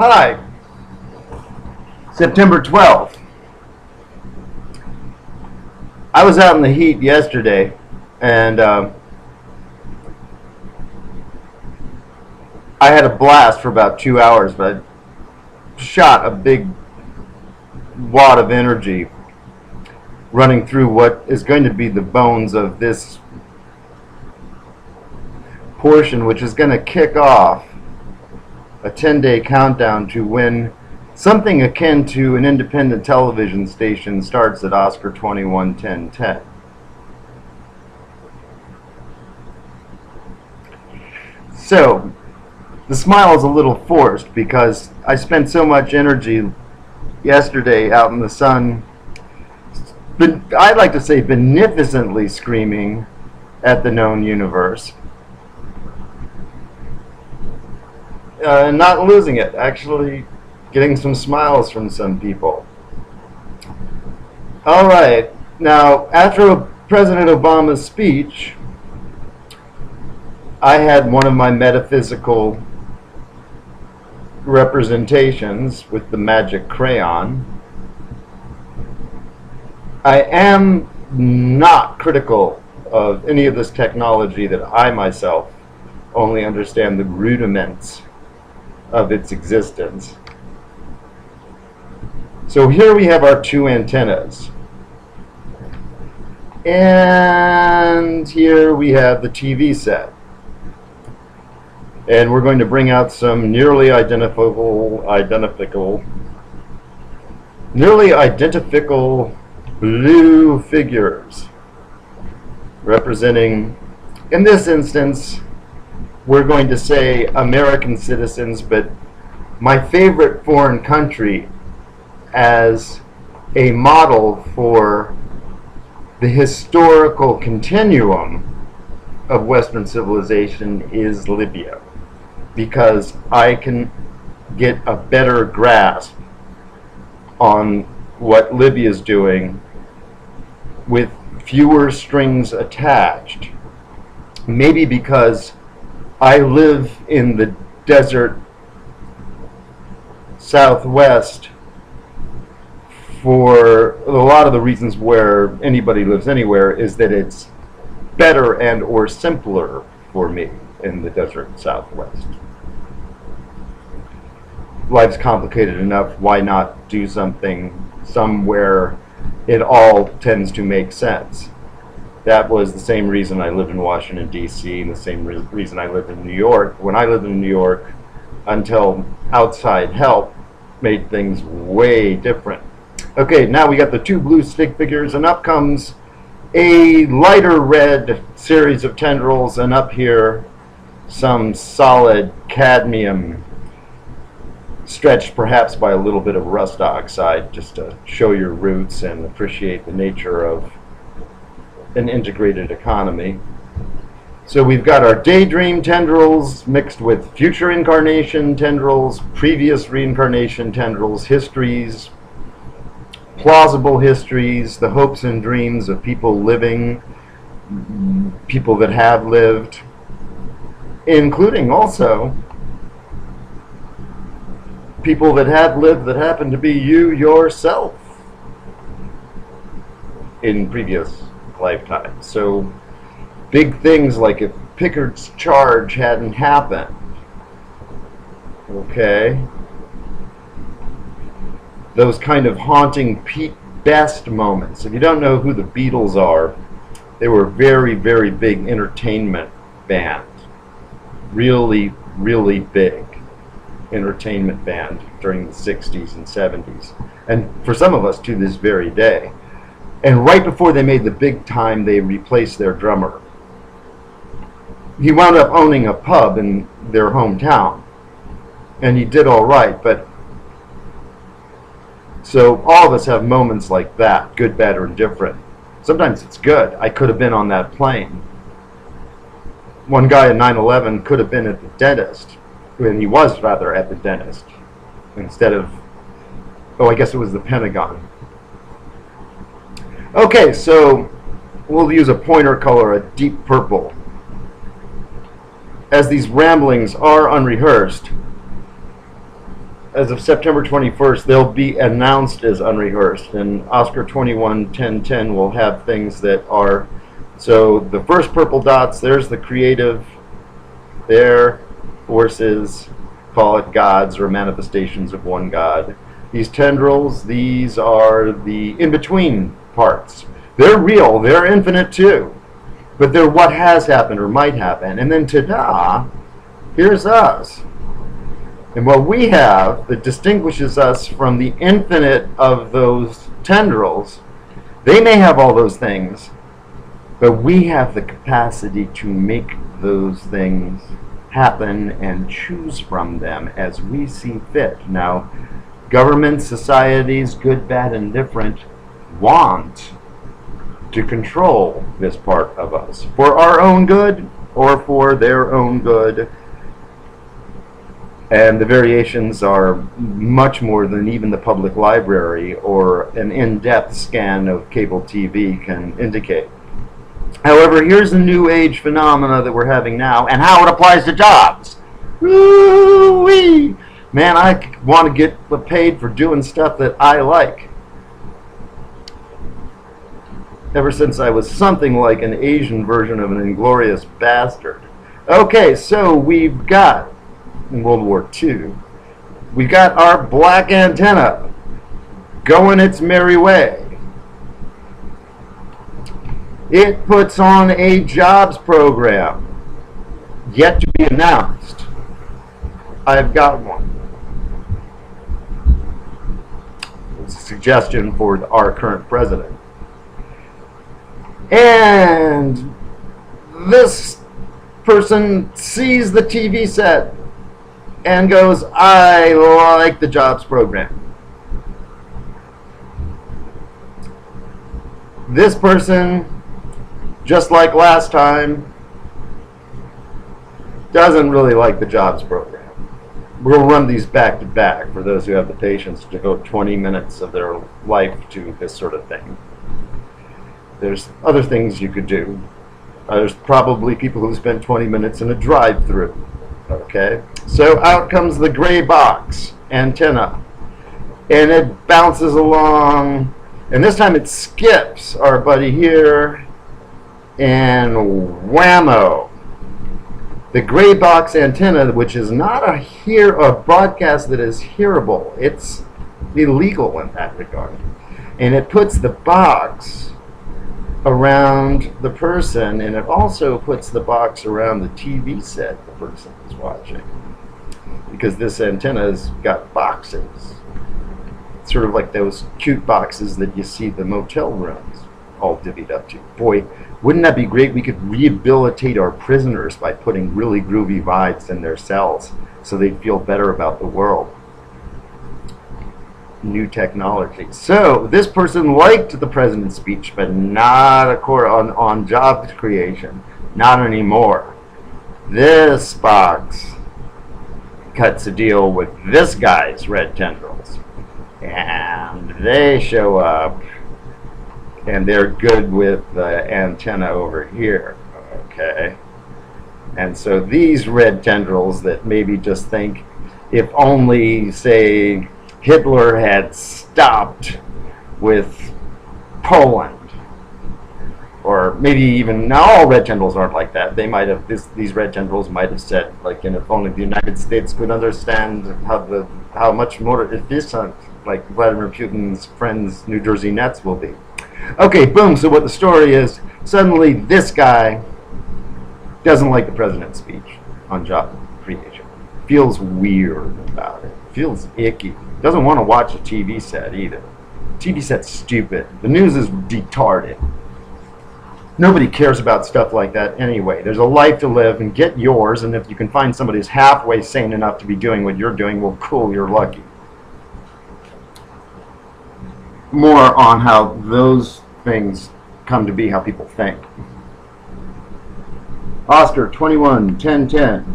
Hi, September 12th. I was out in the heat yesterday, and I had a blast for about 2 hours, but I shot a big wad of energy running through what is going to be the bones of this portion, which is going to kick off a 10-day countdown to when something akin to an independent television station starts at Oscar 21-10-10. So, the smile is a little forced because I spent so much energy yesterday out in the sun, but I'd like to say beneficently screaming at the known universe. And not losing it, actually getting some smiles from some people. All right, now after President Obama's speech, I had one of my metaphysical representations with the magic crayon. I am not critical of any of this technology that I myself only understand the rudiments of its existence. So here we have our two antennas. And here we have the TV set. And we're going to bring out some nearly identifiable blue figures representing, in this instance, we're going to say American citizens, but my favorite foreign country as a model for the historical continuum of Western civilization is Libya, because I can get a better grasp on what Libya is doing with fewer strings attached. Maybe because I live in the desert southwest for a lot of the reasons where anybody lives anywhere is that it's better and or simpler for me in the desert southwest. Life's complicated enough, why not do something somewhere it all tends to make sense? That was the same reason I lived in Washington, D.C., and the same reason I lived in New York. When I lived in New York, until outside help made things way different. Okay, now we got the two blue stick figures, and up comes a lighter red series of tendrils, and up here, some solid cadmium, stretched perhaps by a little bit of rust oxide, just to show your roots and appreciate the nature of an integrated economy. So we've got our daydream tendrils mixed with future incarnation tendrils, previous reincarnation tendrils, histories, plausible histories, the hopes and dreams of people living, people that have lived, including also people that have lived that happen to be you yourself in previous lifetime. So big things like if Pickard's charge hadn't happened, okay, those kind of haunting Pete Best moments. If you don't know who the Beatles are, they were a very, very big entertainment band. Really, really big entertainment band during the 60s and 70s. And for some of us to this very day. And right before they made the big time, they replaced their drummer. He wound up owning a pub in their hometown, and he did all right. But so all of us have moments like that, good, bad, or indifferent. Sometimes it's good. I could have been on that plane. One guy in 9/11 could have been at the dentist, and he was rather at the dentist instead of, oh, I guess it was the Pentagon. Okay, so we'll use a pointer color, a deep purple. As these ramblings are unrehearsed, as of September 21st, they'll be announced as unrehearsed, and Oscar 21-10-10 will have things that are, so the first purple dots, there's the creative, their forces, call it gods or manifestations of one god. These tendrils, these are the in-between parts. They're real, they're infinite too, but they're what has happened or might happen. And then ta-da, here's us. And what we have that distinguishes us from the infinite of those tendrils, they may have all those things, but we have the capacity to make those things happen and choose from them as we see fit. Now, governments, societies, good, bad, and different, want to control this part of us for our own good or for their own good. And the variations are much more than even the public library or an in-depth scan of cable TV can indicate. However, here's a new age phenomena that we're having now and how it applies to jobs. Woo-wee! Man, I want to get paid for doing stuff that I like. Ever since I was something like an Asian version of an Inglorious Bastard. Okay, so we've got, in World War II, we've got our black antenna going its merry way. It puts on a jobs program, yet to be announced. I've got one. It's a suggestion for our current president. And this person sees the TV set and goes, I like the jobs program. This person, just like last time, doesn't really like the jobs program. We'll run these back to back for those who have the patience to devote 20 minutes of their life to this sort of thing. There's other things you could do. There's probably people who spent 20 minutes in a drive-through. Okay? So out comes the gray box antenna. And it bounces along. And this time it skips our buddy here. And whammo. The gray box antenna, which is not a broadcast that is hearable. It's illegal in that regard. And it puts the box around the person, and it also puts the box around the TV set the person is watching, because this antenna's got boxes. It's sort of like those cute boxes that you see the motel rooms all divvied up to. Boy, wouldn't that be great? We could rehabilitate our prisoners by putting really groovy vibes in their cells so they'd feel better about the world. New technology. So this person liked the president's speech, but not on job creation. Not anymore. This box cuts a deal with this guy's red tendrils, and they show up, and they're good with the antenna over here. Okay, and so these red tendrils that maybe just think, if only, say, Hitler had stopped with Poland, or maybe even, now all red tendrils aren't like that. They might have, these red tendrils might have said, like, if only the United States could understand how much more efficient, like Vladimir Putin's friends New Jersey Nets will be. Okay, boom. So what the story is, suddenly this guy doesn't like the president's speech on job creation. Feels weird about it. Feels icky. Doesn't want to watch a TV set either. TV set's stupid. The news is retarded. Nobody cares about stuff like that anyway. There's a life to live, and get yours, and if you can find somebody who's halfway sane enough to be doing what you're doing, well, cool, you're lucky. More on how those things come to be, how people think. Oscar 21-10-10.